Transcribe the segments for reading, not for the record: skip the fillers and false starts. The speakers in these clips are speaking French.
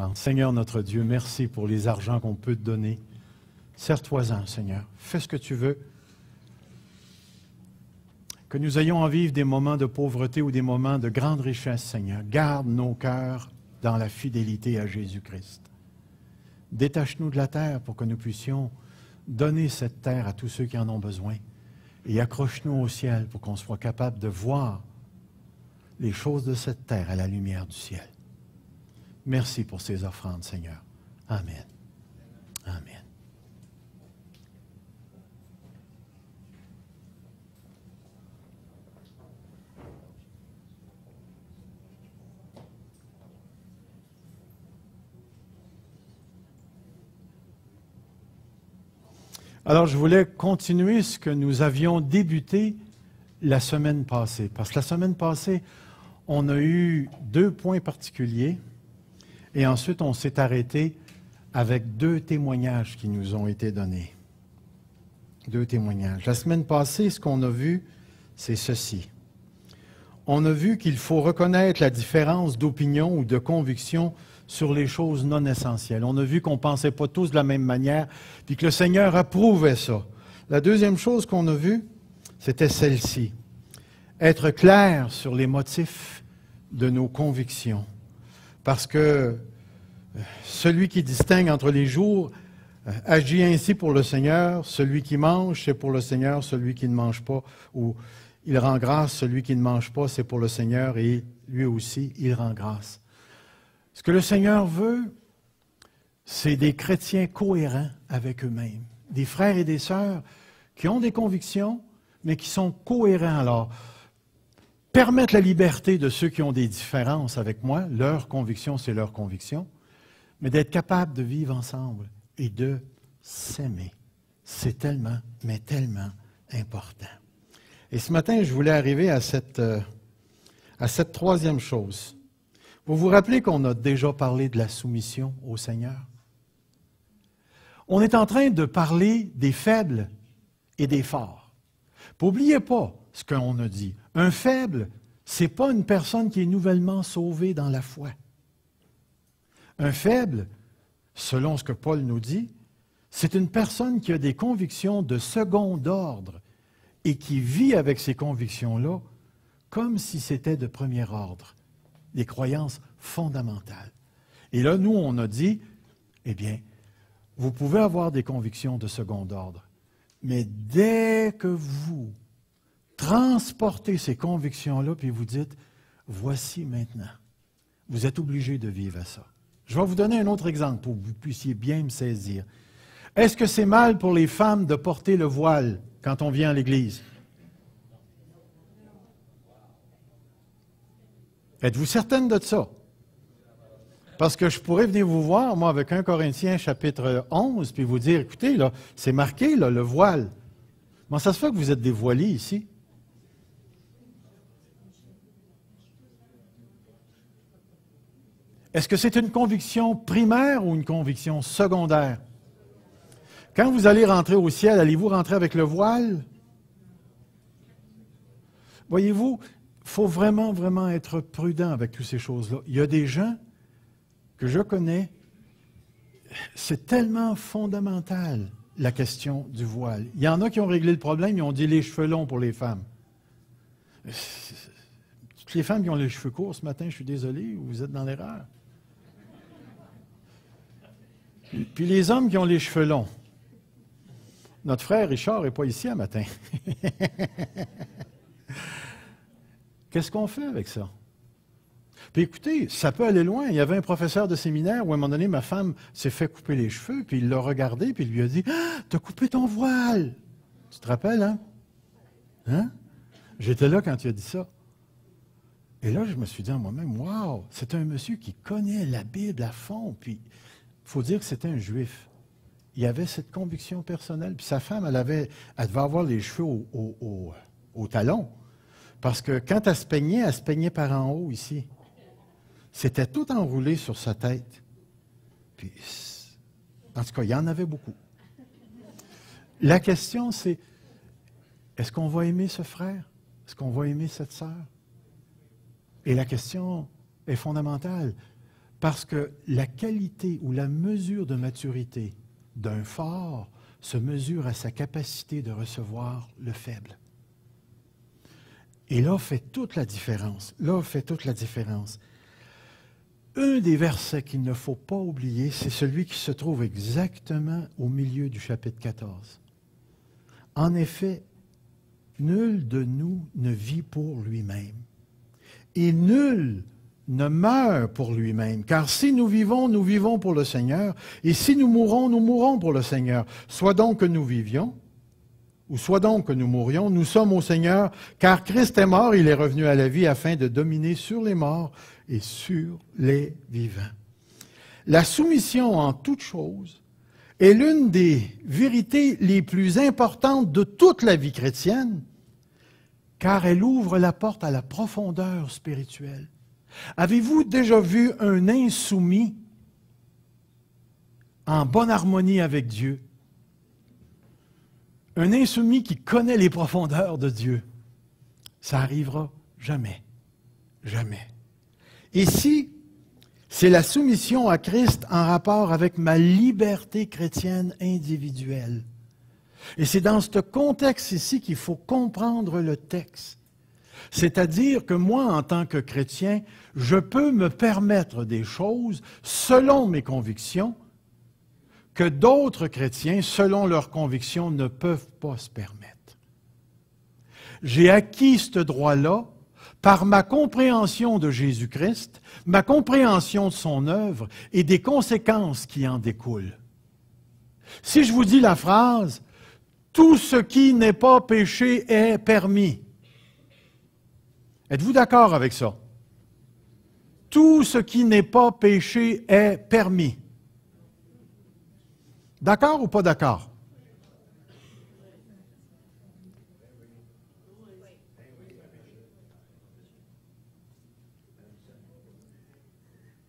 offrande. Seigneur notre Dieu, merci pour les argents qu'on peut te donner. Sers-toi-en, Seigneur. Fais ce que tu veux. Que nous ayons à vivre des moments de pauvreté ou des moments de grande richesse, Seigneur. Garde nos cœurs dans la fidélité à Jésus-Christ. Détache-nous de la terre pour que nous puissions donner cette terre à tous ceux qui en ont besoin. Et accroche-nous au ciel pour qu'on soit capable de voir les choses de cette terre à la lumière du ciel. Merci pour ces offrandes, Seigneur. Amen. Amen. Alors, je voulais continuer ce que nous avions débuté la semaine passée. Parce que la semaine passée, on a eu 2 points particuliers et ensuite on s'est arrêté avec 2 témoignages qui nous ont été donnés. 2 témoignages. La semaine passée, ce qu'on a vu, c'est ceci. On a vu qu'il faut reconnaître la différence d'opinion ou de conviction sur les choses non essentielles. On a vu qu'on ne pensait pas tous de la même manière, puis que le Seigneur approuvait ça. La deuxième chose qu'on a vue, c'était celle-ci. Être clair sur les motifs de nos convictions. Parce que celui qui distingue entre les jours agit ainsi pour le Seigneur. Celui qui mange, c'est pour le Seigneur. Celui qui ne mange pas, ou il rend grâce. Celui qui ne mange pas, c'est pour le Seigneur. Et lui aussi, il rend grâce. Ce que le Seigneur veut, c'est des chrétiens cohérents avec eux-mêmes. Des frères et des sœurs qui ont des convictions, mais qui sont cohérents. Alors, permettre la liberté de ceux qui ont des différences avec moi, leur conviction, c'est leur conviction, mais d'être capable de vivre ensemble et de s'aimer. C'est tellement, mais tellement important. Et ce matin, je voulais arriver à cette troisième chose. Vous vous rappelez qu'on a déjà parlé de la soumission au Seigneur? On est en train de parler des faibles et des forts. N'oubliez pas ce qu'on a dit. Un faible, ce n'est pas une personne qui est nouvellement sauvée dans la foi. Un faible, selon ce que Paul nous dit, c'est une personne qui a des convictions de second ordre et qui vit avec ces convictions-là comme si c'était de premier ordre. Des croyances fondamentales. Et là, nous, on a dit, eh bien, vous pouvez avoir des convictions de second ordre, mais dès que vous transportez ces convictions-là, puis vous dites, voici maintenant, vous êtes obligé de vivre à ça. Je vais vous donner un autre exemple pour que vous puissiez bien me saisir. Est-ce que c'est mal pour les femmes de porter le voile quand on vient à l'Église? Êtes-vous certaine de ça? Parce que je pourrais venir vous voir, moi, avec 1 Corinthiens chapitre 11, puis vous dire, écoutez, là, c'est marqué, là, le voile. Comment ça se fait que vous êtes dévoilés ici? Est-ce que c'est une conviction primaire ou une conviction secondaire? Quand vous allez rentrer au ciel, allez-vous rentrer avec le voile? Voyez-vous, il faut vraiment, vraiment être prudent avec toutes ces choses-là. Il y a des gens que je connais, c'est tellement fondamental, la question du voile. Il y en a qui ont réglé le problème, ils ont dit les cheveux longs pour les femmes. Toutes les femmes qui ont les cheveux courts ce matin, je suis désolé, vous êtes dans l'erreur. Puis les hommes qui ont les cheveux longs. Notre frère Richard n'est pas ici un matin. Qu'est-ce qu'on fait avec ça? Puis écoutez, ça peut aller loin. Il y avait un professeur de séminaire où à un moment donné, ma femme s'est fait couper les cheveux, puis il l'a regardé, puis il lui a dit « Ah, t'as coupé ton voile! » Tu te rappelles, hein? Hein? J'étais là quand tu as dit ça. Et là, je me suis dit en moi-même, « Wow! C'est un monsieur qui connaît la Bible à fond. » Puis, il faut dire que c'était un juif. Il avait cette conviction personnelle. Puis sa femme, elle devait avoir les cheveux au talon. Parce que quand elle se peignait par en haut ici. C'était tout enroulé sur sa tête. Puis, en tout cas, il y en avait beaucoup. La question, c'est, est-ce qu'on va aimer ce frère? Est-ce qu'on va aimer cette sœur? Et la question est fondamentale. Parce que la qualité ou la mesure de maturité d'un fort se mesure à sa capacité de recevoir le faible. Et là fait toute la différence. Là fait toute la différence. Un des versets qu'il ne faut pas oublier, c'est celui qui se trouve exactement au milieu du chapitre 14. En effet, nul de nous ne vit pour lui-même, et nul ne meurt pour lui-même, car si nous vivons pour le Seigneur, et si nous mourrons pour le Seigneur. Soit donc que nous vivions, ou soit donc que nous mourions, nous sommes au Seigneur, car Christ est mort, il est revenu à la vie afin de dominer sur les morts et sur les vivants. La soumission en toute chose est l'une des vérités les plus importantes de toute la vie chrétienne, car elle ouvre la porte à la profondeur spirituelle. Avez-vous déjà vu un insoumis en bonne harmonie avec Dieu? Un insoumis qui connaît les profondeurs de Dieu. Ça n'arrivera jamais. Jamais. Ici, c'est la soumission à Christ en rapport avec ma liberté chrétienne individuelle. Et c'est dans ce contexte ici qu'il faut comprendre le texte. C'est-à-dire que moi, en tant que chrétien, je peux me permettre des choses selon mes convictions que d'autres chrétiens, selon leurs convictions, ne peuvent pas se permettre. J'ai acquis ce droit-là par ma compréhension de Jésus-Christ, ma compréhension de son œuvre et des conséquences qui en découlent. Si je vous dis la phrase « Tout ce qui n'est pas péché est permis », êtes-vous d'accord avec ça? Tout ce qui n'est pas péché est permis. D'accord ou pas d'accord?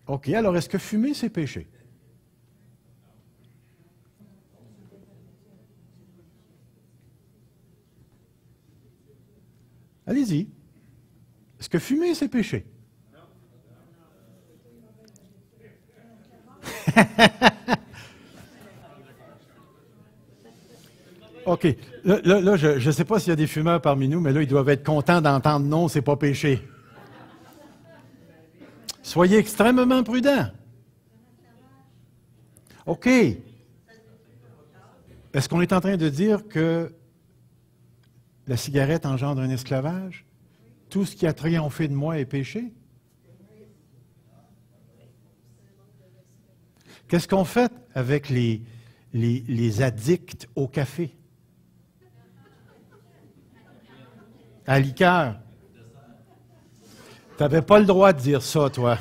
OK, alors est-ce que fumer, c'est péché? Allez-y. Est-ce que fumer, c'est péché? OK. Là, je ne sais pas s'il y a des fumeurs parmi nous, mais là, ils doivent être contents d'entendre non, c'est pas péché. Soyez extrêmement prudents. OK. Est-ce qu'on est en train de dire que la cigarette engendre un esclavage? Tout ce qui a triomphé de moi est péché? Qu'est-ce qu'on fait avec les addicts au café? À la liqueur? Tu n'avais pas le droit de dire ça, toi.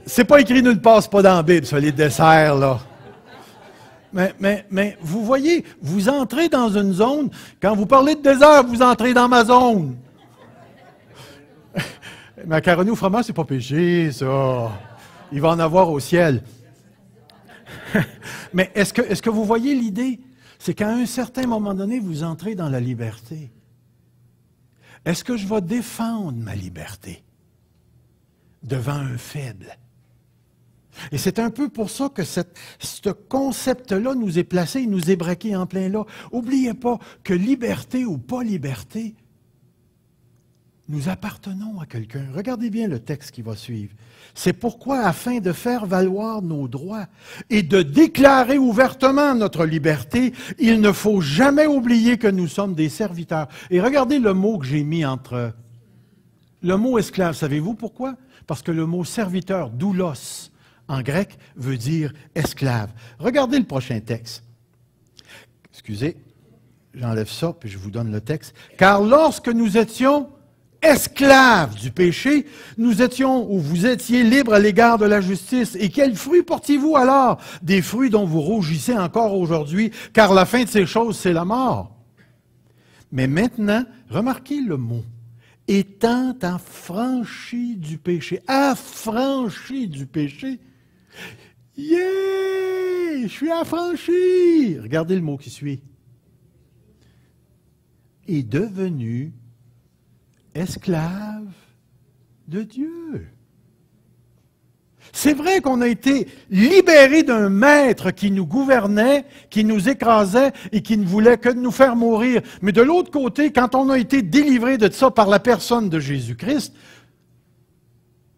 C'est pas écrit nulle part, c'est pas dans la Bible, ça, les desserts, là. Mais vous voyez, vous entrez dans une zone, quand vous parlez de désert, vous entrez dans ma zone. Macaroni au fromage, c'est pas péché, ça. Il va en avoir au ciel. Mais est-ce que vous voyez l'idée? C'est qu'à un certain moment donné, vous entrez dans la liberté. Est-ce que je vais défendre ma liberté devant un faible? Et c'est un peu pour ça que ce concept-là nous est placé, il nous est braqué en plein là. N'oubliez pas que liberté ou pas liberté, nous appartenons à quelqu'un. Regardez bien le texte qui va suivre. C'est pourquoi, afin de faire valoir nos droits et de déclarer ouvertement notre liberté, il ne faut jamais oublier que nous sommes des serviteurs. Et regardez le mot que j'ai mis entre le mot esclave. Savez-vous pourquoi? Parce que le mot serviteur, doulos, en grec, veut dire esclave. Regardez le prochain texte. Excusez, j'enlève ça, puis je vous donne le texte. Car lorsque nous étions esclaves du péché, nous étions, ou vous étiez libres à l'égard de la justice. Et quels fruits portiez-vous alors? Des fruits dont vous rougissez encore aujourd'hui, car la fin de ces choses, c'est la mort. Mais maintenant, remarquez le mot. Étant affranchi du péché. Affranchi du péché. Yeah! Je suis affranchi! Regardez le mot qui suit. Est devenu esclave de Dieu. C'est vrai qu'on a été libérés d'un maître qui nous gouvernait, qui nous écrasait et qui ne voulait que de nous faire mourir. Mais de l'autre côté, quand on a été délivrés de ça par la personne de Jésus-Christ,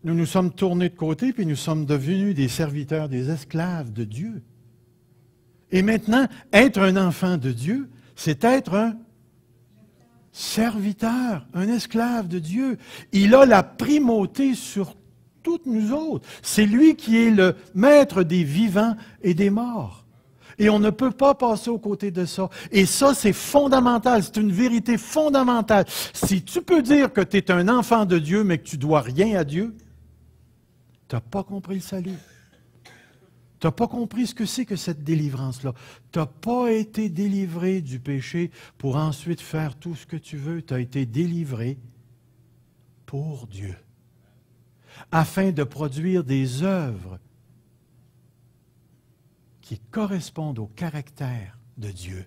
nous nous sommes tournés de côté puis nous sommes devenus des serviteurs, des esclaves de Dieu. Et maintenant, être un enfant de Dieu, c'est être un serviteur, un esclave de Dieu. Il a la primauté sur toutes nous autres. C'est lui qui est le maître des vivants et des morts. Et on ne peut pas passer aux côtés de ça. Et ça, c'est fondamental. C'est une vérité fondamentale. Si tu peux dire que tu es un enfant de Dieu, mais que tu ne dois rien à Dieu, tu n'as pas compris le salut. Tu n'as pas compris ce que c'est que cette délivrance-là. Tu n'as pas été délivré du péché pour ensuite faire tout ce que tu veux. Tu as été délivré pour Dieu, afin de produire des œuvres qui correspondent au caractère de Dieu,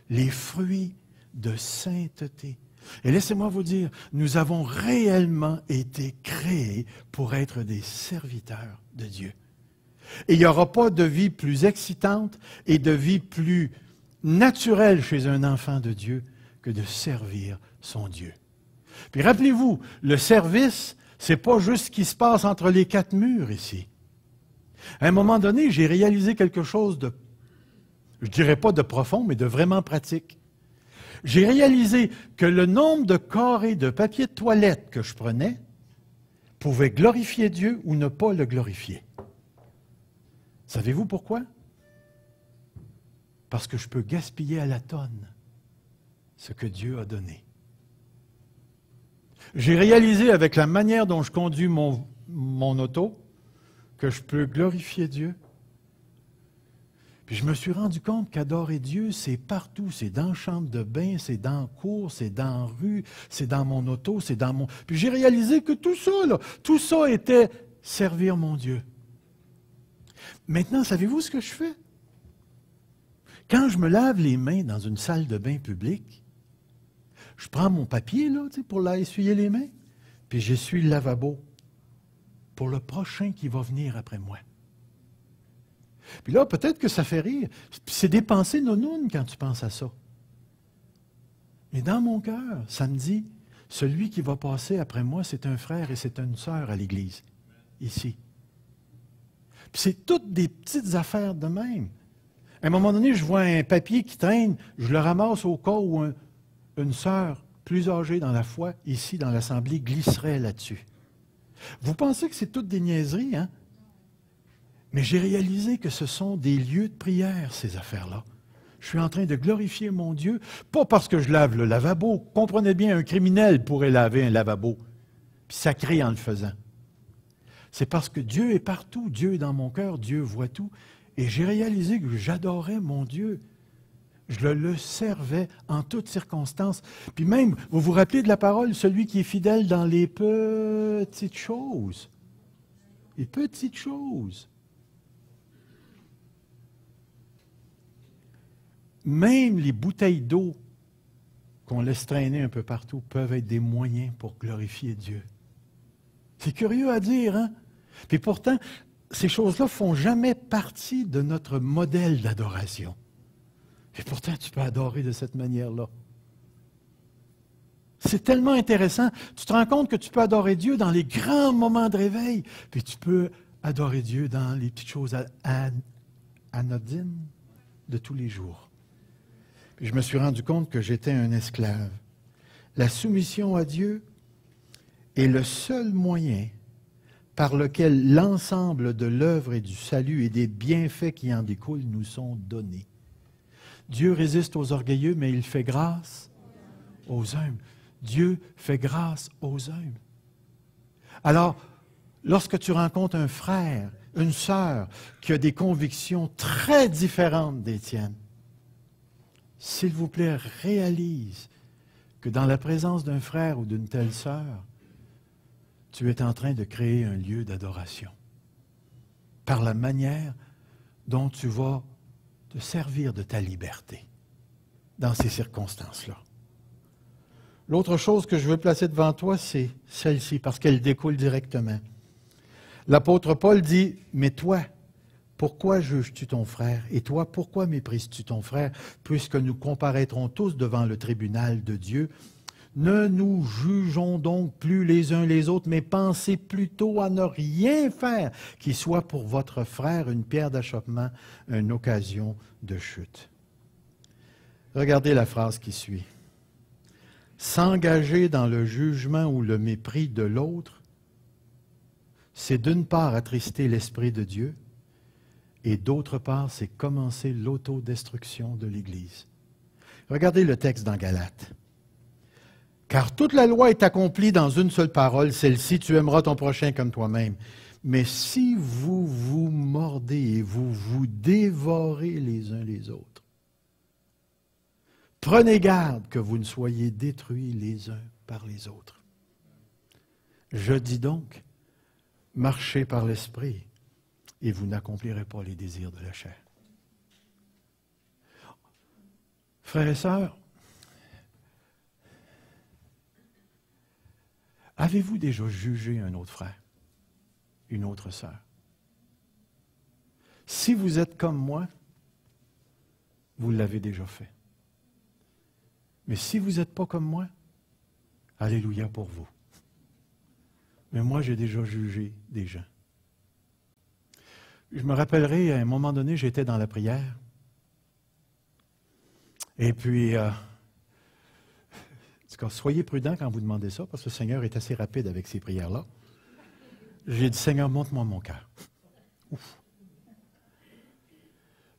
les fruits de sainteté. Et laissez-moi vous dire, nous avons réellement été créés pour être des serviteurs de Dieu. Et il n'y aura pas de vie plus excitante et de vie plus naturelle chez un enfant de Dieu que de servir son Dieu. Puis rappelez-vous, le service, ce n'est pas juste ce qui se passe entre les quatre murs ici. À un moment donné, j'ai réalisé quelque chose de, je dirais pas de profond, mais de vraiment pratique. J'ai réalisé que le nombre de carrés de papier de toilette que je prenais pouvait glorifier Dieu ou ne pas le glorifier. Savez-vous pourquoi? Parce que je peux gaspiller à la tonne ce que Dieu a donné. J'ai réalisé avec la manière dont je conduis mon auto que je peux glorifier Dieu. Puis je me suis rendu compte qu'adorer Dieu, c'est partout. C'est dans la chambre de bain, c'est dans la cour, c'est dans la rue, c'est dans mon auto, c'est dans mon... Puis j'ai réalisé que tout ça était servir mon Dieu. Maintenant, savez-vous ce que je fais? Quand je me lave les mains dans une salle de bain publique, je prends mon papier là, pour essuyer les mains, puis j'essuie le lavabo pour le prochain qui va venir après moi. Puis là, peut-être que ça fait rire. C'est des pensées nounounes quand tu penses à ça. Mais dans mon cœur, ça me dit, celui qui va passer après moi, c'est un frère et c'est une sœur à l'Église, ici. Puis c'est toutes des petites affaires de même. À un moment donné, je vois un papier qui traîne, je le ramasse au cas où une sœur plus âgée dans la foi, ici dans l'Assemblée, glisserait là-dessus. Vous pensez que c'est toutes des niaiseries, hein? Mais j'ai réalisé que ce sont des lieux de prière, ces affaires-là. Je suis en train de glorifier mon Dieu, pas parce que je lave le lavabo. Comprenez bien, un criminel pourrait laver un lavabo, puis sacrer en le faisant. C'est parce que Dieu est partout, Dieu est dans mon cœur, Dieu voit tout. Et j'ai réalisé que j'adorais mon Dieu. Je le servais en toutes circonstances. Puis même, vous vous rappelez de la parole, celui qui est fidèle dans les petites choses. Les petites choses. Même les bouteilles d'eau qu'on laisse traîner un peu partout peuvent être des moyens pour glorifier Dieu. C'est curieux à dire, hein? Puis pourtant, ces choses-là ne font jamais partie de notre modèle d'adoration. Et pourtant, tu peux adorer de cette manière-là. C'est tellement intéressant. Tu te rends compte que tu peux adorer Dieu dans les grands moments de réveil, puis tu peux adorer Dieu dans les petites choses anodines de tous les jours. Puis je me suis rendu compte que j'étais un esclave. La soumission à Dieu est le seul moyen par lequel l'ensemble de l'œuvre et du salut et des bienfaits qui en découlent nous sont donnés. Dieu résiste aux orgueilleux, mais il fait grâce aux humbles. Dieu fait grâce aux humbles. Alors, lorsque tu rencontres un frère, une sœur qui a des convictions très différentes des tiennes, s'il vous plaît, réalise que dans la présence d'un frère ou d'une telle sœur, tu es en train de créer un lieu d'adoration par la manière dont tu vas te servir de ta liberté dans ces circonstances-là. L'autre chose que je veux placer devant toi, c'est celle-ci, parce qu'elle découle directement. L'apôtre Paul dit, « Mais toi, pourquoi juges-tu ton frère? Et toi, pourquoi méprises-tu ton frère? Puisque nous comparaîtrons tous devant le tribunal de Dieu. Ne nous jugeons donc plus les uns les autres, mais pensez plutôt à ne rien faire qui soit pour votre frère une pierre d'achoppement, une occasion de chute. » Regardez la phrase qui suit. S'engager dans le jugement ou le mépris de l'autre, c'est d'une part attrister l'Esprit de Dieu et d'autre part, c'est commencer l'autodestruction de l'Église. Regardez le texte dans Galates. Car toute la loi est accomplie dans une seule parole, celle-ci, tu aimeras ton prochain comme toi-même. Mais si vous vous mordez et vous vous dévorez les uns les autres, prenez garde que vous ne soyez détruits les uns par les autres. Je dis donc, marchez par l'Esprit et vous n'accomplirez pas les désirs de la chair. Frères et sœurs, avez-vous déjà jugé un autre frère, une autre sœur? Si vous êtes comme moi, vous l'avez déjà fait. Mais si vous n'êtes pas comme moi, alléluia pour vous. Mais moi, j'ai déjà jugé des gens. Je me rappellerai, à un moment donné, j'étais dans la prière. Et puis, en tout cas, soyez prudents quand vous demandez ça, parce que le Seigneur est assez rapide avec ces prières-là. J'ai dit, Seigneur, montre-moi mon cœur. Ouf.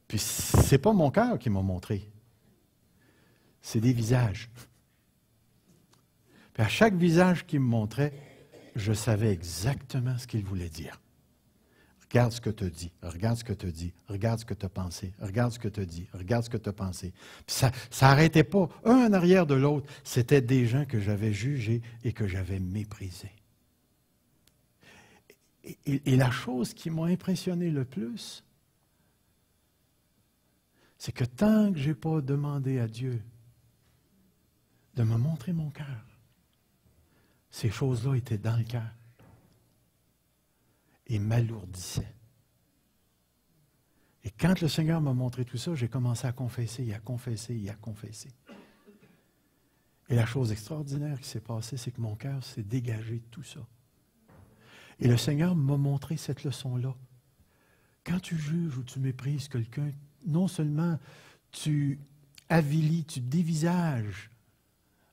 Puis, c'est pas mon cœur qui m'a montré. C'est des visages. Puis à chaque visage qu'il me montrait, je savais exactement ce qu'il voulait dire. Regarde ce que tu as dit, regarde ce que tu as dit, regarde ce que tu as pensé, regarde ce que tu as dit, regarde ce que tu as pensé. Puis ça n'arrêtait pas, un en arrière de l'autre. C'était des gens que j'avais jugés et que j'avais méprisés. Et la chose qui m'a impressionné le plus, c'est que tant que je n'ai pas demandé à Dieu de me montrer mon cœur, ces choses-là étaient dans le cœur et m'alourdissaient. Et quand le Seigneur m'a montré tout ça, j'ai commencé à confesser et à confesser et à confesser. Et la chose extraordinaire qui s'est passée, c'est que mon cœur s'est dégagé de tout ça. Et le Seigneur m'a montré cette leçon-là. Quand tu juges ou tu méprises quelqu'un, non seulement tu avilis, tu dévisages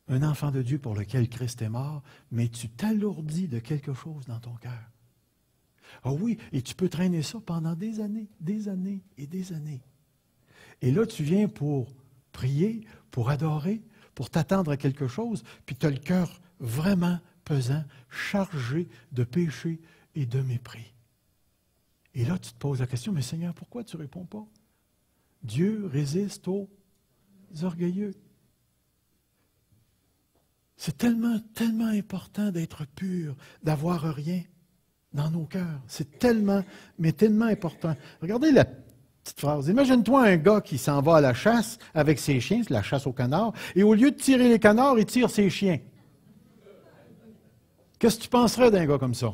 un enfant de Dieu pour lequel Christ est mort, mais tu t'alourdis de quelque chose dans ton cœur. Ah oui, et tu peux traîner ça pendant des années et des années. Et là, tu viens pour prier, pour adorer, pour t'attendre à quelque chose, puis tu as le cœur vraiment pesant, chargé de péché et de mépris. Et là, tu te poses la question, mais Seigneur, pourquoi tu ne réponds pas? Dieu résiste aux orgueilleux. C'est tellement, tellement important d'être pur, d'avoir rien dans nos cœurs. C'est tellement, mais tellement important. Regardez la petite phrase. Imagine-toi un gars qui s'en va à la chasse avec ses chiens, c'est la chasse aux canards, et au lieu de tirer les canards, il tire ses chiens. Qu'est-ce que tu penserais d'un gars comme ça?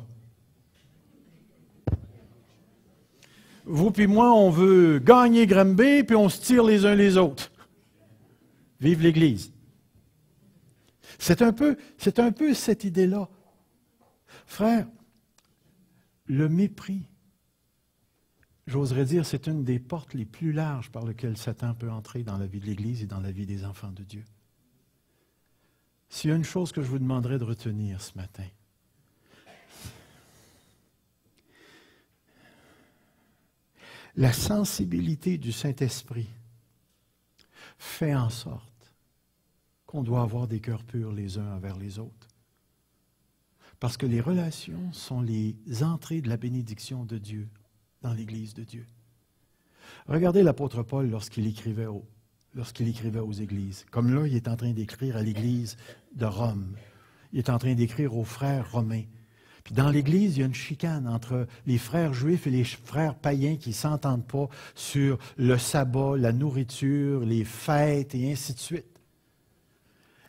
Vous puis moi, on veut gagner Granby, puis on se tire les uns les autres. Vive l'Église. C'est un peu cette idée-là. Frère, le mépris, j'oserais dire, c'est une des portes les plus larges par lesquelles Satan peut entrer dans la vie de l'Église et dans la vie des enfants de Dieu. S'il y a une chose que je vous demanderais de retenir ce matin, la sensibilité du Saint-Esprit fait en sorte qu'on doit avoir des cœurs purs les uns envers les autres. Parce que les relations sont les entrées de la bénédiction de Dieu dans l'Église de Dieu. Regardez l'apôtre Paul lorsqu'il écrivait aux églises. Comme là, il est en train d'écrire à l'Église de Rome. Il est en train d'écrire aux frères romains. Puis dans l'Église, il y a une chicane entre les frères juifs et les frères païens qui ne s'entendent pas sur le sabbat, la nourriture, les fêtes et ainsi de suite.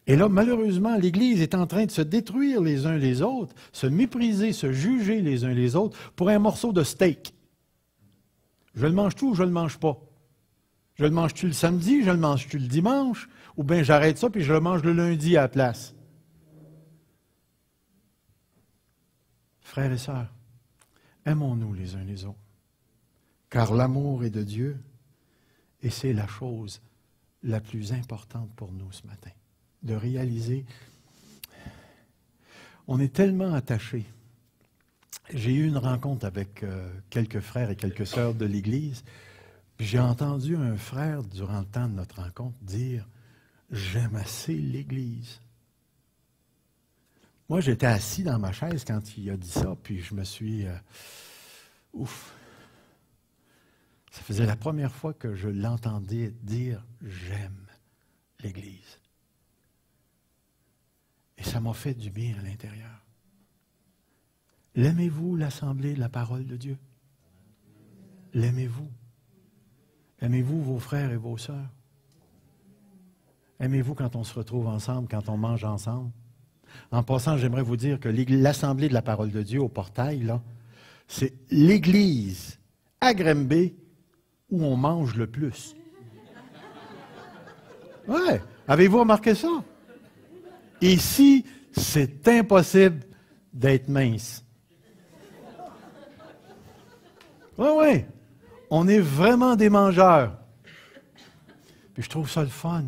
Et là, malheureusement, l'Église est en train de se détruire les uns les autres, se mépriser, se juger les uns les autres pour un morceau de steak. Je le mange-tu ou je le mange pas? Je le mange-tu le samedi, je le mange-tu le dimanche, ou bien j'arrête ça puis je le mange le lundi à la place? Frères et sœurs, aimons-nous les uns les autres, car l'amour est de Dieu et c'est la chose la plus importante pour nous ce matin, de réaliser, on est tellement attachés. J'ai eu une rencontre avec quelques frères et quelques sœurs de l'Église, puis j'ai entendu un frère, durant le temps de notre rencontre, dire « J'aime assez l'Église ». Moi, j'étais assis dans ma chaise quand il a dit ça, puis je me suis... ouf! Ça faisait la première fois que je l'entendais dire « J'aime l'Église ». Et ça m'a fait du bien à l'intérieur. L'aimez-vous, l'Assemblée de la parole de Dieu? L'aimez-vous? Aimez-vous vos frères et vos sœurs? Aimez-vous quand on se retrouve ensemble, quand on mange ensemble? En passant, j'aimerais vous dire que l'Assemblée de la parole de Dieu au portail, là, c'est l'Église à Granby où on mange le plus. Ouais, avez-vous remarqué ça? Ici, c'est impossible d'être mince. Oui, on est vraiment des mangeurs. Puis je trouve ça le fun.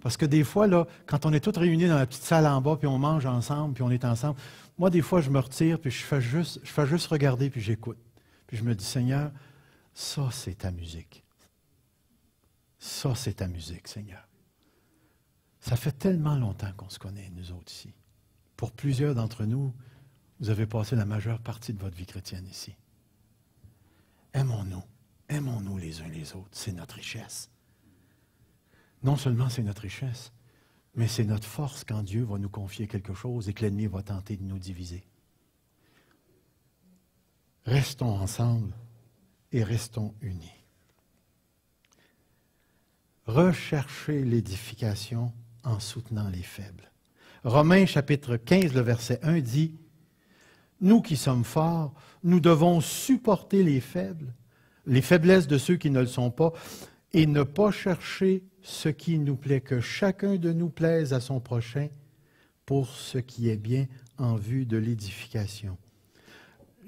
Parce que des fois, là, quand on est tous réunis dans la petite salle en bas, puis on mange ensemble, puis on est ensemble, moi, des fois, je me retire, puis je fais juste regarder, puis j'écoute. Puis je me dis, Seigneur, ça, c'est ta musique. Ça, c'est ta musique, Seigneur. Ça fait tellement longtemps qu'on se connaît, nous autres ici. Pour plusieurs d'entre nous, vous avez passé la majeure partie de votre vie chrétienne ici. Aimons-nous. Aimons-nous les uns les autres. C'est notre richesse. Non seulement c'est notre richesse, mais c'est notre force quand Dieu va nous confier quelque chose et que l'ennemi va tenter de nous diviser. Restons ensemble et restons unis. Recherchez l'édification en soutenant les faibles. Romains chapitre 15, le verset 1 dit « Nous qui sommes forts, nous devons supporter les faibles, les faiblesses de ceux qui ne le sont pas, et ne pas chercher ce qui nous plaît, que chacun de nous plaise à son prochain pour ce qui est bien en vue de l'édification. »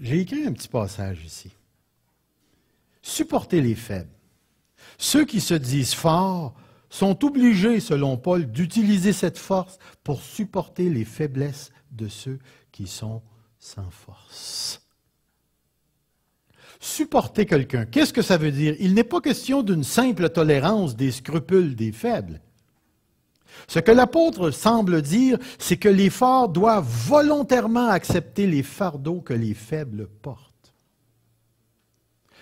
J'ai écrit un petit passage ici. Supporter les faibles. Ceux qui se disent forts sont obligés, selon Paul, d'utiliser cette force pour supporter les faiblesses de ceux qui sont sans force. Supporter quelqu'un, qu'est-ce que ça veut dire? Il n'est pas question d'une simple tolérance des scrupules des faibles. Ce que l'apôtre semble dire, c'est que les forts doivent volontairement accepter les fardeaux que les faibles portent.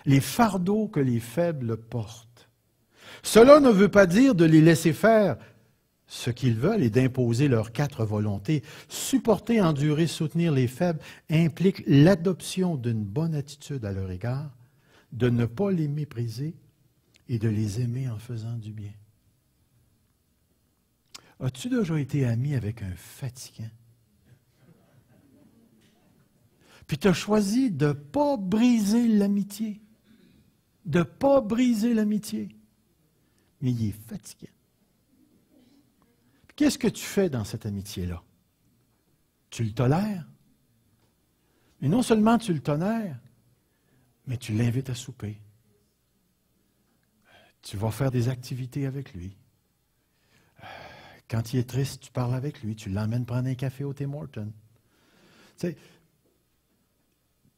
Les fardeaux que les faibles portent. Cela ne veut pas dire de les laisser faire ce qu'ils veulent et d'imposer leurs quatre volontés. Supporter, endurer, soutenir les faibles implique l'adoption d'une bonne attitude à leur égard, de ne pas les mépriser et de les aimer en faisant du bien. As-tu déjà été ami avec un fatigant? Puis tu as choisi de ne pas briser l'amitié. De ne pas briser l'amitié. Mais il est fatigant. Qu'est-ce que tu fais dans cette amitié-là? Tu le tolères. Mais non seulement tu le tolères, mais tu l'invites à souper. Tu vas faire des activités avec lui. Quand il est triste, tu parles avec lui. Tu l'emmènes prendre un café au Tim Hortons. Tu sais,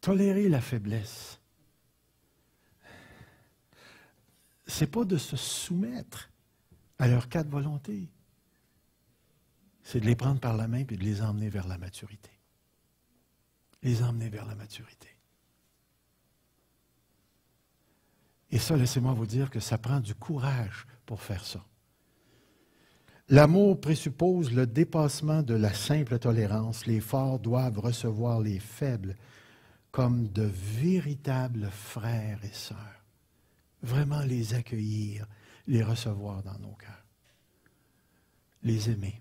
tolérer la faiblesse, ce n'est pas de se soumettre à leurs quatre volontés. C'est de les prendre par la main et de les emmener vers la maturité. Les emmener vers la maturité. Et ça, laissez-moi vous dire que ça prend du courage pour faire ça. L'amour présuppose le dépassement de la simple tolérance. Les forts doivent recevoir les faibles comme de véritables frères et sœurs. Vraiment les accueillir, les recevoir dans nos cœurs. Les aimer.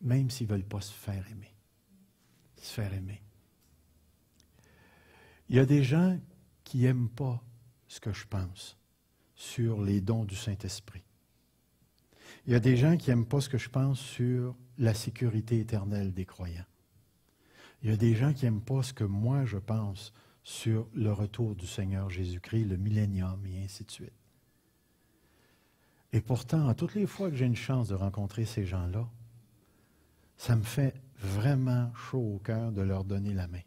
même s'ils ne veulent pas se faire aimer. Se faire aimer. Il y a des gens qui n'aiment pas ce que je pense sur les dons du Saint-Esprit. Il y a des gens qui n'aiment pas ce que je pense sur la sécurité éternelle des croyants. Il y a des gens qui n'aiment pas ce que moi je pense sur le retour du Seigneur Jésus-Christ, le millénium et ainsi de suite. Et pourtant, à toutes les fois que j'ai une chance de rencontrer ces gens-là, ça me fait vraiment chaud au cœur de leur donner la main,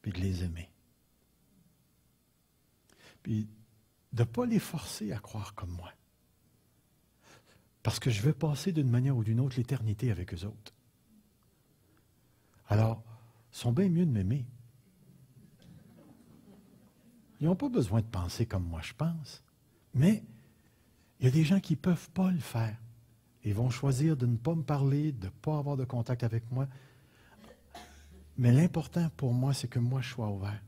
puis de les aimer. Puis de ne pas les forcer à croire comme moi. Parce que je vais passer d'une manière ou d'une autre l'éternité avec eux autres. Alors, ils sont bien mieux de m'aimer. Ils n'ont pas besoin de penser comme moi je pense. Mais il y a des gens qui ne peuvent pas le faire. Ils vont choisir de ne pas me parler, de ne pas avoir de contact avec moi. Mais l'important pour moi, c'est que moi, je sois ouvert.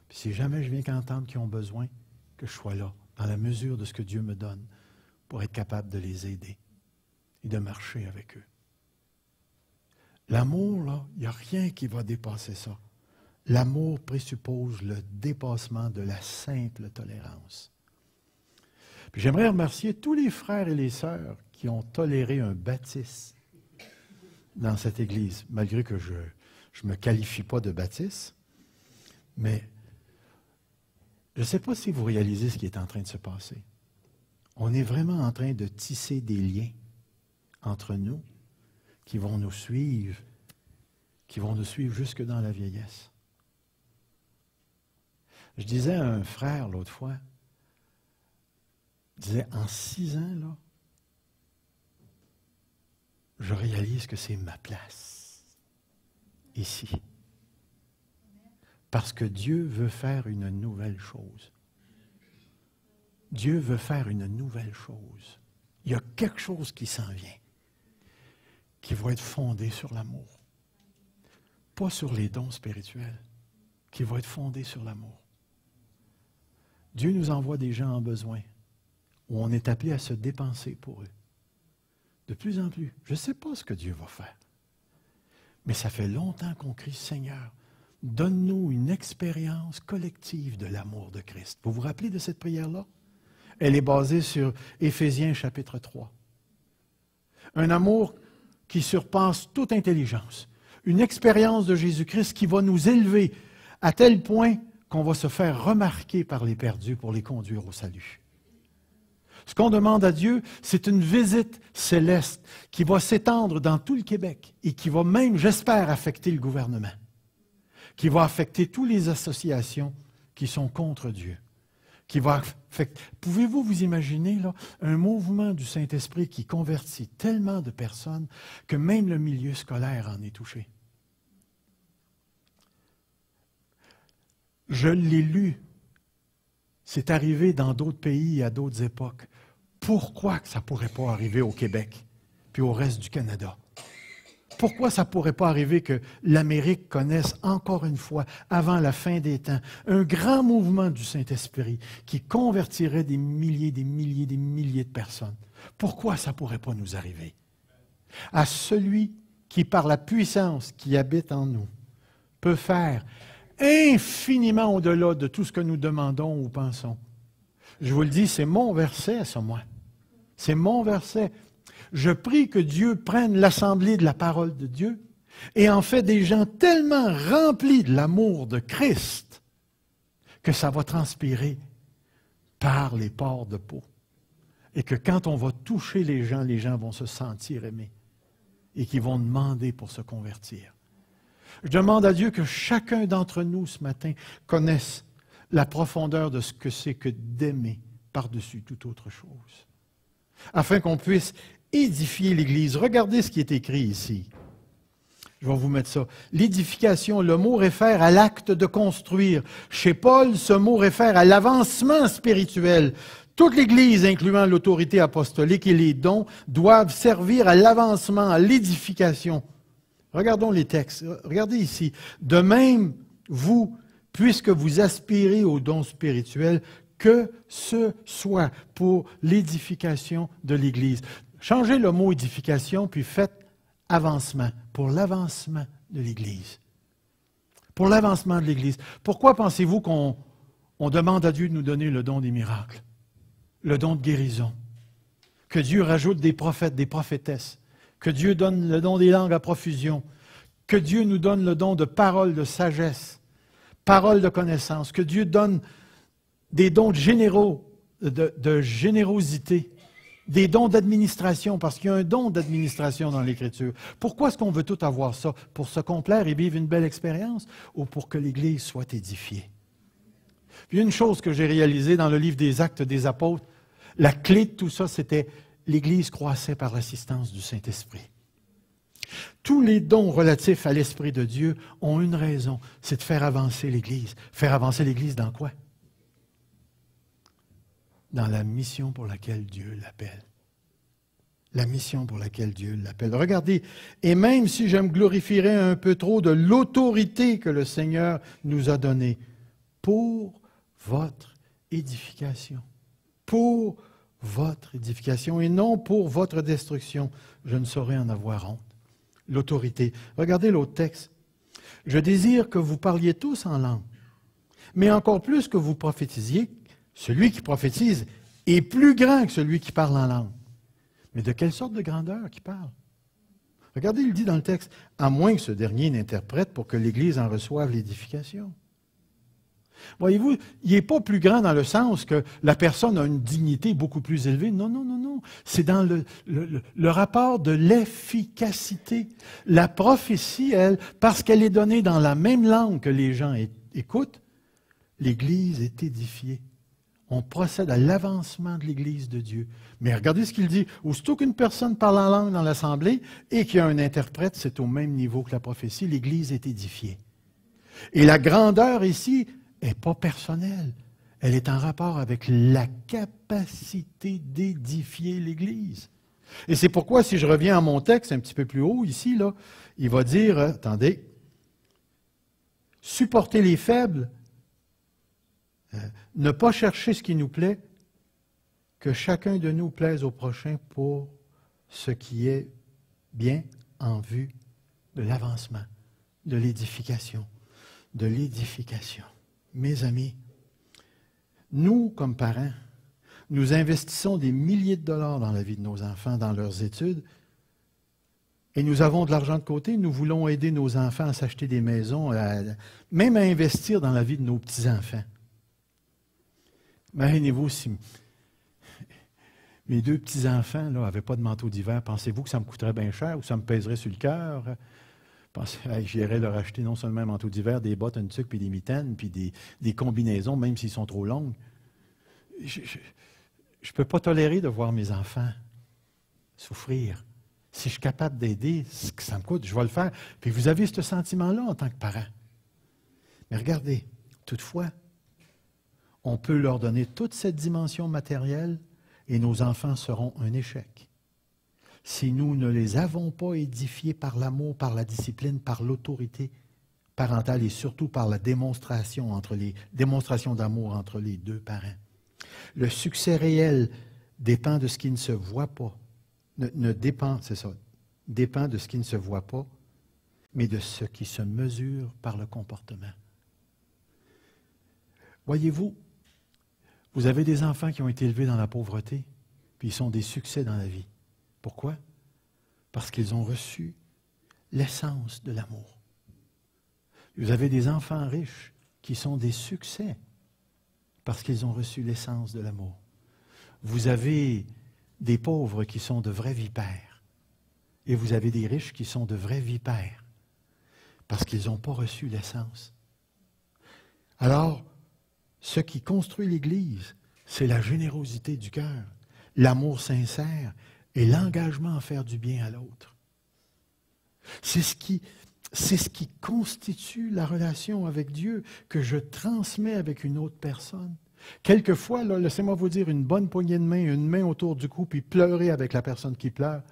Puis si jamais je viens qu'entendre qu'ils ont besoin, que je sois là, dans la mesure de ce que Dieu me donne, pour être capable de les aider et de marcher avec eux. L'amour, là, il n'y a rien qui va dépasser ça. L'amour présuppose le dépassement de la simple tolérance. Puis j'aimerais remercier tous les frères et les sœurs qui ont toléré un baptiste dans cette Église, malgré que je ne me qualifie pas de baptiste. Mais je ne sais pas si vous réalisez ce qui est en train de se passer. On est vraiment en train de tisser des liens entre nous qui vont nous suivre jusque dans la vieillesse. Je disais à un frère l'autre fois, je disais, en 6 ans, là, je réalise que c'est ma place, ici. Parce que Dieu veut faire une nouvelle chose. Dieu veut faire une nouvelle chose. Il y a quelque chose qui s'en vient, qui va être fondé sur l'amour. Pas sur les dons spirituels, qui va être fondé sur l'amour. Dieu nous envoie des gens en besoin, où on est appelé à se dépenser pour eux. De plus en plus. Je ne sais pas ce que Dieu va faire. Mais ça fait longtemps qu'on crie, Seigneur, donne-nous une expérience collective de l'amour de Christ. Vous vous rappelez de cette prière-là? Elle est basée sur Éphésiens chapitre 3. Un amour qui surpasse toute intelligence. Une expérience de Jésus-Christ qui va nous élever à tel point qu'on va se faire remarquer par les perdus pour les conduire au salut. Ce qu'on demande à Dieu, c'est une visite céleste qui va s'étendre dans tout le Québec et qui va même, j'espère, affecter le gouvernement, qui va affecter toutes les associations qui sont contre Dieu. Pouvez-vous vous imaginer là, un mouvement du Saint-Esprit qui convertit tellement de personnes que même le milieu scolaire en est touché? Je l'ai lu. C'est arrivé dans d'autres pays à d'autres époques. Pourquoi que ça ne pourrait pas arriver au Québec puis au reste du Canada? Pourquoi ça ne pourrait pas arriver que l'Amérique connaisse encore une fois, avant la fin des temps, un grand mouvement du Saint-Esprit qui convertirait des milliers de personnes? Pourquoi ça ne pourrait pas nous arriver? À celui qui, par la puissance qui habite en nous, peut faire infiniment au-delà de tout ce que nous demandons ou pensons. Je vous le dis, c'est mon verset, ça, moi. C'est mon verset. Je prie que Dieu prenne l'assemblée de la parole de Dieu et en fait des gens tellement remplis de l'amour de Christ que ça va transpirer par les pores de peau. Et que quand on va toucher les gens vont se sentir aimés et qu'ils vont demander pour se convertir. Je demande à Dieu que chacun d'entre nous ce matin connaisse la profondeur de ce que c'est que d'aimer par-dessus toute autre chose, afin qu'on puisse édifier l'Église. Regardez ce qui est écrit ici. Je vais vous mettre ça. L'édification, le mot réfère à l'acte de construire. Chez Paul, ce mot réfère à l'avancement spirituel. Toute l'Église, incluant l'autorité apostolique et les dons, doivent servir à l'avancement, à l'édification. Regardons les textes. Regardez ici. De même, vous, puisque vous aspirez aux dons spirituels, que ce soit pour l'édification de l'Église. Changez le mot édification, puis faites avancement, pour l'avancement de l'Église. Pour l'avancement de l'Église. Pourquoi pensez-vous qu'on demande à Dieu de nous donner le don des miracles, le don de guérison, que Dieu rajoute des prophètes, des prophétesses, que Dieu donne le don des langues à profusion, que Dieu nous donne le don de parole de sagesse, parole de connaissance, que Dieu donne des dons de générosité, des dons d'administration, parce qu'il y a un don d'administration dans l'Écriture. Pourquoi est-ce qu'on veut tout avoir ça? Pour se complaire et vivre une belle expérience ou pour que l'Église soit édifiée? Puis une chose que j'ai réalisée dans le livre des Actes des Apôtres, la clé de tout ça, c'était l'Église croissait par l'assistance du Saint-Esprit. Tous les dons relatifs à l'Esprit de Dieu ont une raison, c'est de faire avancer l'Église. Faire avancer l'Église dans quoi? Dans la mission pour laquelle Dieu l'appelle. La mission pour laquelle Dieu l'appelle. Regardez, et même si je me glorifierais un peu trop de l'autorité que le Seigneur nous a donnée pour votre édification. Pour votre édification et non pour votre destruction. Je ne saurais en avoir honte. L'autorité. Regardez l'autre texte. Je désire que vous parliez tous en langue, mais encore plus que vous prophétisiez. Celui qui prophétise est plus grand que celui qui parle en langue. Mais de quelle sorte de grandeur qui parle? Regardez, il dit dans le texte, à moins que ce dernier n'interprète pour que l'Église en reçoive l'édification. Voyez-vous, il n'est pas plus grand dans le sens que la personne a une dignité beaucoup plus élevée. Non, non, non, non. C'est dans le rapport de l'efficacité. La prophétie, elle, parce qu'elle est donnée dans la même langue que les gens écoutent, l'Église est édifiée. On procède à l'avancement de l'Église de Dieu. Mais regardez ce qu'il dit. Aussitôt qu'une personne parle en langue dans l'assemblée et qu'il y a un interprète, c'est au même niveau que la prophétie, l'Église est édifiée. Et la grandeur ici n'est pas personnelle. Elle est en rapport avec la capacité d'édifier l'Église. Et c'est pourquoi, si je reviens à mon texte un petit peu plus haut, ici, là, il va dire, attendez, supporter les faibles, ne pas chercher ce qui nous plaît, que chacun de nous plaise au prochain pour ce qui est bien en vue de l'avancement, de l'édification, de l'édification. Mes amis, nous, comme parents, nous investissons des milliers de dollars dans la vie de nos enfants, dans leurs études, et nous avons de l'argent de côté, nous voulons aider nos enfants à s'acheter des maisons, même à investir dans la vie de nos petits-enfants. Imaginez-vous si mes deux petits-enfants n'avaient pas de manteau d'hiver, pensez-vous que ça me coûterait bien cher ou ça me pèserait sur le cœur? J'irais leur acheter non seulement un manteau d'hiver, des bottes, une tuque, puis des mitaines, puis des combinaisons, même s'ils sont trop longues. Je ne peux pas tolérer de voir mes enfants souffrir. Si je suis capable d'aider, ce que ça me coûte, je vais le faire. Puis vous avez ce sentiment-là en tant que parent. Mais regardez, toutefois, on peut leur donner toute cette dimension matérielle et nos enfants seront un échec. Si nous ne les avons pas édifiés par l'amour, par la discipline, par l'autorité parentale et surtout par la démonstration d'amour entre les deux parents. Le succès réel dépend de ce qui ne se voit pas. Dépend de ce qui ne se voit pas, mais de ce qui se mesure par le comportement. Voyez-vous, vous avez des enfants qui ont été élevés dans la pauvreté, puis ils sont des succès dans la vie. Pourquoi? Parce qu'ils ont reçu l'essence de l'amour. Vous avez des enfants riches qui sont des succès parce qu'ils ont reçu l'essence de l'amour. Vous avez des pauvres qui sont de vrais vipères et vous avez des riches qui sont de vrais vipères parce qu'ils n'ont pas reçu l'essence. Alors, ce qui construit l'Église, c'est la générosité du cœur, l'amour sincère et l'engagement à faire du bien à l'autre. C'est ce qui constitue la relation avec Dieu que je transmets avec une autre personne. Quelquefois, là, laissez-moi vous dire, une bonne poignée de main, une main autour du cou, puis pleurer avec la personne qui pleure,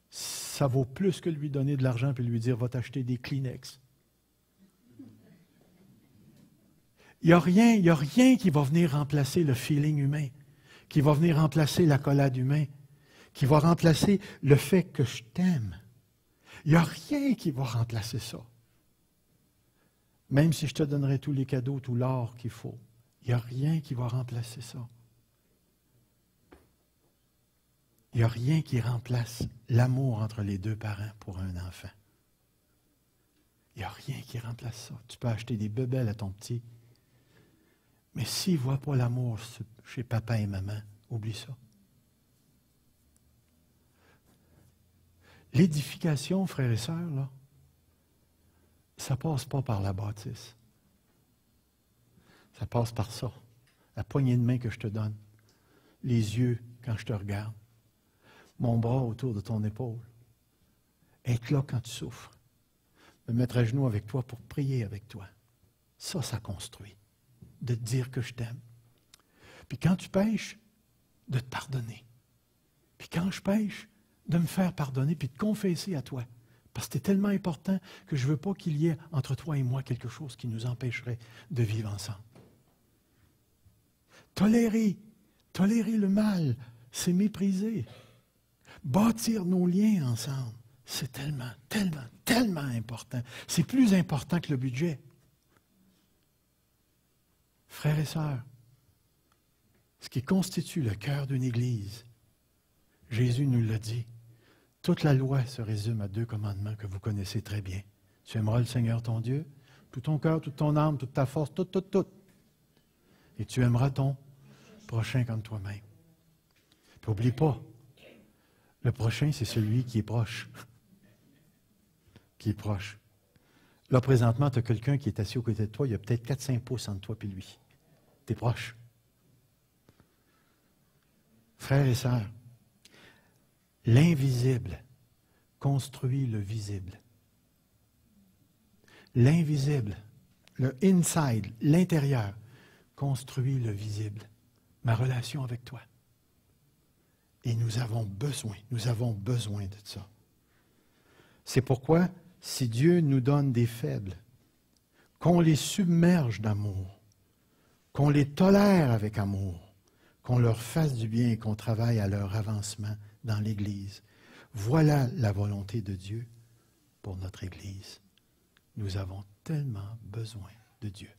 ça vaut plus que lui donner de l'argent puis lui dire « va t'acheter des Kleenex ». Il n'y a rien qui va venir remplacer le feeling humain, qui va venir remplacer l'accolade humaine, qui va remplacer le fait que je t'aime. Il n'y a rien qui va remplacer ça. Même si je te donnerais tous les cadeaux, tout l'or qu'il faut, il n'y a rien qui va remplacer ça. Il n'y a rien qui remplace l'amour entre les deux parents pour un enfant. Il n'y a rien qui remplace ça. Tu peux acheter des bebelles à ton petit, mais s'il ne voit pas l'amour chez papa et maman, oublie ça. L'édification, frères et sœurs, là, ça ne passe pas par la bâtisse. Ça passe par ça. La poignée de main que je te donne, les yeux quand je te regarde, mon bras autour de ton épaule, être là quand tu souffres, me mettre à genoux avec toi pour prier avec toi. Ça construit. De te dire que je t'aime. Puis quand tu pêches, de te pardonner. Puis quand je pêche, de me faire pardonner puis de confesser à toi. Parce que c'est tellement important que je ne veux pas qu'il y ait entre toi et moi quelque chose qui nous empêcherait de vivre ensemble. Tolérer le mal, c'est mépriser. Bâtir nos liens ensemble, c'est tellement, tellement, tellement important. C'est plus important que le budget. Frères et sœurs, ce qui constitue le cœur d'une Église, Jésus nous l'a dit, toute la loi se résume à 2 commandements que vous connaissez très bien. Tu aimeras le Seigneur ton Dieu, tout ton cœur, toute ton âme, toute ta force, tout. Et tu aimeras ton prochain comme toi-même. Puis n'oublie pas, le prochain, c'est celui qui est proche. Qui est proche. Là, présentement, tu as quelqu'un qui est assis aux côtés de toi, il y a peut-être 4-5 pouces entre toi et lui. Tu es proche. Frères et sœurs, l'invisible construit le visible. L'invisible, le inside, l'intérieur, construit le visible. Ma relation avec toi. Et nous avons besoin de ça. C'est pourquoi, si Dieu nous donne des faibles, qu'on les submerge d'amour, qu'on les tolère avec amour, qu'on leur fasse du bien et qu'on travaille à leur avancement dans l'Église. Voilà la volonté de Dieu pour notre Église. Nous avons tellement besoin de Dieu.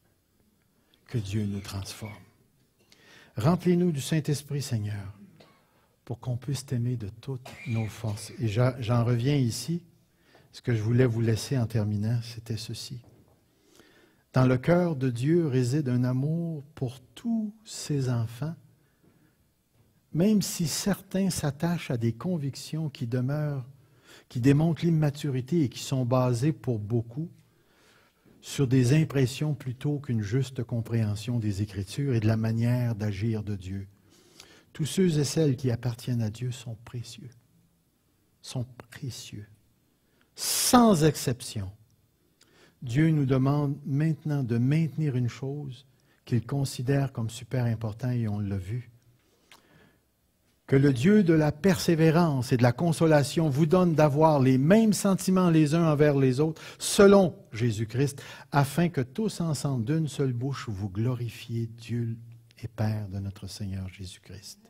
Que Dieu nous transforme. Remplis-nous du Saint-Esprit, Seigneur, pour qu'on puisse t'aimer de toutes nos forces. Et j'en reviens ici. Ce que je voulais vous laisser en terminant, c'était ceci. Dans le cœur de Dieu réside un amour pour tous ses enfants, même si certains s'attachent à des convictions qui demeurent, qui démontrent l'immaturité et qui sont basées pour beaucoup sur des impressions plutôt qu'une juste compréhension des Écritures et de la manière d'agir de Dieu. Tous ceux et celles qui appartiennent à Dieu sont précieux. Sont précieux. Sans exception. Dieu nous demande maintenant de maintenir une chose qu'il considère comme super importante et on l'a vu. Que le Dieu de la persévérance et de la consolation vous donne d'avoir les mêmes sentiments les uns envers les autres, selon Jésus-Christ, afin que tous ensemble, d'une seule bouche, vous glorifiez Dieu et Père de notre Seigneur Jésus-Christ.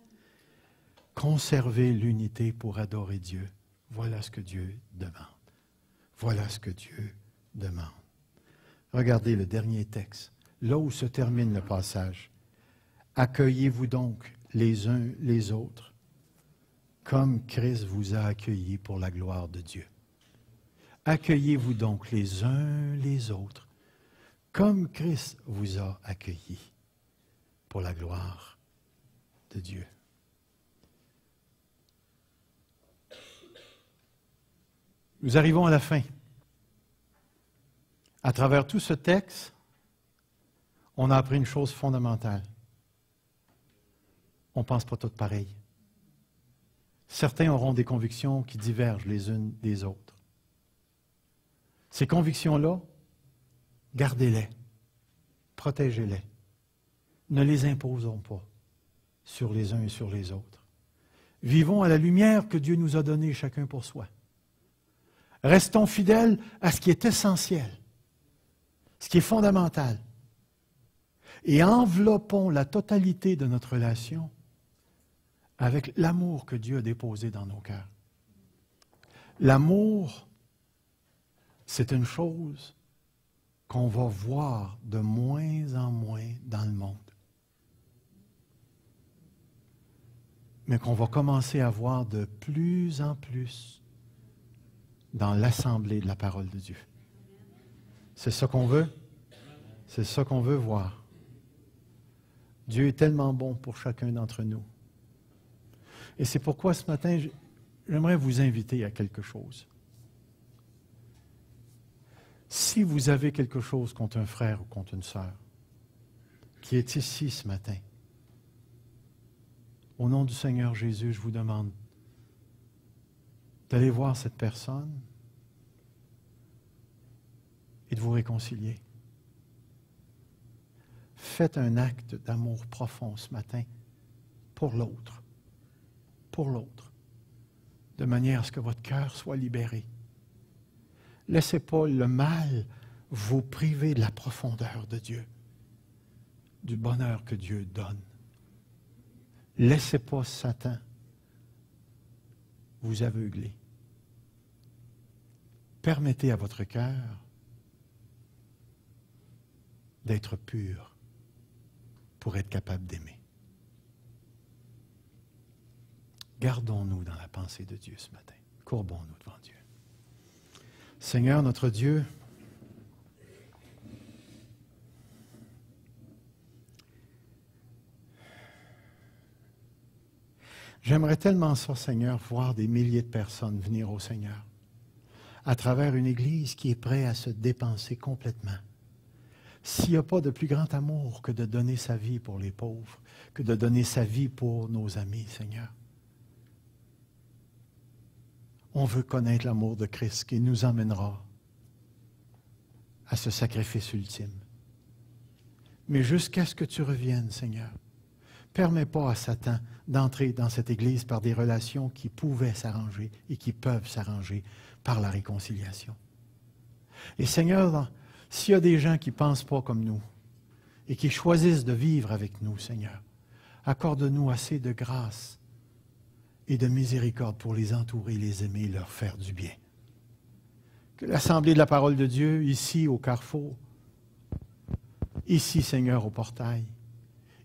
Conservez l'unité pour adorer Dieu. Voilà ce que Dieu demande. Voilà ce que Dieu demande. Regardez le dernier texte, là où se termine le passage. Accueillez-vous donc les uns les autres, comme Christ vous a accueillis pour la gloire de Dieu. Accueillez-vous donc les uns les autres, comme Christ vous a accueillis pour la gloire de Dieu. Nous arrivons à la fin. À travers tout ce texte, on a appris une chose fondamentale. On ne pense pas tous pareil. Certains auront des convictions qui divergent les unes des autres. Ces convictions-là, gardez-les, protégez-les. Ne les imposons pas sur les uns et sur les autres. Vivons à la lumière que Dieu nous a donnée chacun pour soi. Restons fidèles à ce qui est essentiel, ce qui est fondamental. Et enveloppons la totalité de notre relation avec l'amour que Dieu a déposé dans nos cœurs. L'amour, c'est une chose qu'on va voir de moins en moins dans le monde, mais qu'on va commencer à voir de plus en plus dans l'assemblée de la parole de Dieu. C'est ça qu'on veut? C'est ça qu'on veut voir. Dieu est tellement bon pour chacun d'entre nous. Et c'est pourquoi ce matin, j'aimerais vous inviter à quelque chose. Si vous avez quelque chose contre un frère ou contre une sœur qui est ici ce matin, au nom du Seigneur Jésus, je vous demande d'aller voir cette personne et de vous réconcilier. Faites un acte d'amour profond ce matin pour l'autre, de manière à ce que votre cœur soit libéré. Laissez pas le mal vous priver de la profondeur de Dieu, du bonheur que Dieu donne. Laissez pas Satan vous aveugler. Permettez à votre cœur d'être pur pour être capable d'aimer. Gardons-nous dans la pensée de Dieu ce matin. Courbons-nous devant Dieu. Seigneur, notre Dieu, j'aimerais tellement ça, Seigneur, voir des milliers de personnes venir au Seigneur à travers une Église qui est prête à se dépenser complètement. S'il n'y a pas de plus grand amour que de donner sa vie pour les pauvres, que de donner sa vie pour nos amis, Seigneur. On veut connaître l'amour de Christ qui nous emmènera à ce sacrifice ultime. Mais jusqu'à ce que tu reviennes, Seigneur, permets pas à Satan d'entrer dans cette Église par des relations qui pouvaient s'arranger et qui peuvent s'arranger par la réconciliation. Et Seigneur, s'il y a des gens qui ne pensent pas comme nous et qui choisissent de vivre avec nous, Seigneur, accorde-nous assez de grâce et de miséricorde pour les entourer, les aimer et leur faire du bien. Que l'Assemblée de la parole de Dieu, ici au Carrefour, ici, Seigneur, au portail,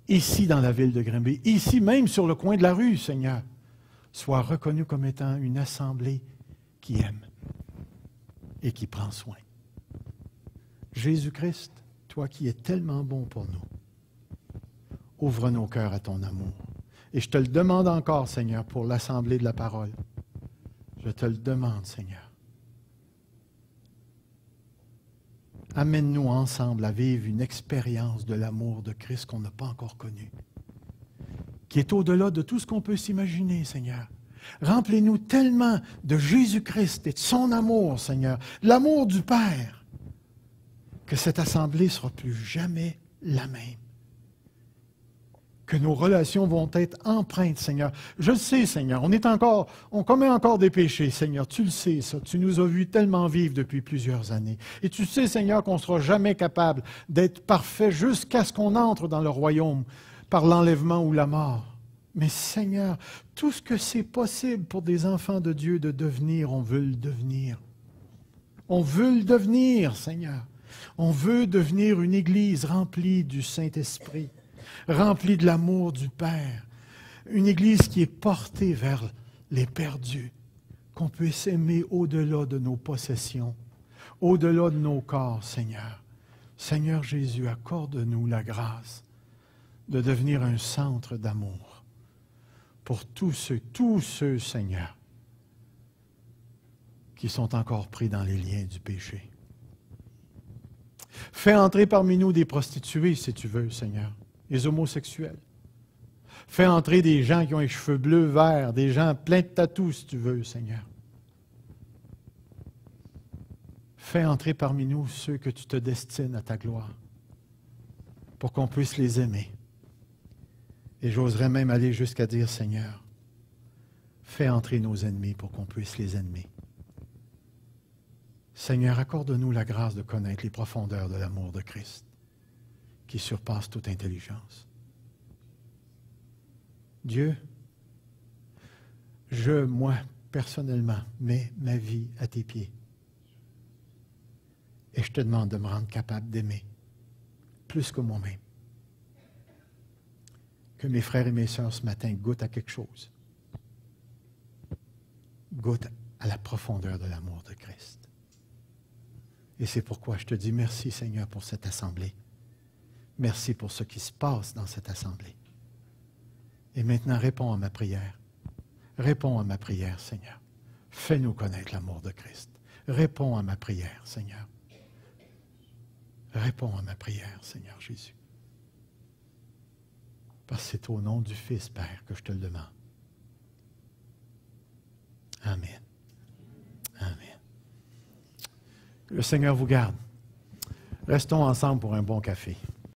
ici dans la ville de Grimby, ici même sur le coin de la rue, Seigneur, soit reconnue comme étant une assemblée qui aime et qui prend soin. Jésus-Christ, toi qui es tellement bon pour nous, ouvre nos cœurs à ton amour. Et je te le demande encore, Seigneur, pour l'Assemblée de la parole. Je te le demande, Seigneur. Amène-nous ensemble à vivre une expérience de l'amour de Christ qu'on n'a pas encore connu, qui est au-delà de tout ce qu'on peut s'imaginer, Seigneur. Remplis-nous tellement de Jésus-Christ et de son amour, Seigneur, l'amour du Père, que cette assemblée ne sera plus jamais la même. Que nos relations vont être empreintes, Seigneur. Je le sais, Seigneur, on commet encore des péchés, Seigneur. Tu le sais, ça. Tu nous as vus tellement vivre depuis plusieurs années. Et tu sais, Seigneur, qu'on ne sera jamais capable d'être parfait jusqu'à ce qu'on entre dans le royaume par l'enlèvement ou la mort. Mais Seigneur, tout ce que c'est possible pour des enfants de Dieu de devenir, on veut le devenir. On veut le devenir, Seigneur. On veut devenir une Église remplie du Saint-Esprit, remplie de l'amour du Père, une Église qui est portée vers les perdus, qu'on puisse aimer au-delà de nos possessions, au-delà de nos corps, Seigneur. Seigneur Jésus, accorde-nous la grâce de devenir un centre d'amour pour tous ceux, Seigneur, qui sont encore pris dans les liens du péché. Fais entrer parmi nous des prostituées, si tu veux, Seigneur, des homosexuels. Fais entrer des gens qui ont les cheveux bleus, verts, des gens pleins de tatous, si tu veux, Seigneur. Fais entrer parmi nous ceux que tu te destines à ta gloire, pour qu'on puisse les aimer. Et j'oserais même aller jusqu'à dire, Seigneur, fais entrer nos ennemis pour qu'on puisse les aimer. Seigneur, accorde-nous la grâce de connaître les profondeurs de l'amour de Christ, qui surpasse toute intelligence. Dieu, moi, personnellement, mets ma vie à tes pieds. Et je te demande de me rendre capable d'aimer plus que moi-même. Que mes frères et mes sœurs ce matin goûtent à quelque chose. Goûtent à la profondeur de l'amour de Christ. Et c'est pourquoi je te dis merci, Seigneur, pour cette assemblée. Merci pour ce qui se passe dans cette assemblée. Et maintenant, réponds à ma prière. Réponds à ma prière, Seigneur. Fais-nous connaître l'amour de Christ. Réponds à ma prière, Seigneur. Réponds à ma prière, Seigneur Jésus. Parce que c'est au nom du Fils, Père, que je te le demande. Amen. Amen. Que le Seigneur vous garde. Restons ensemble pour un bon café.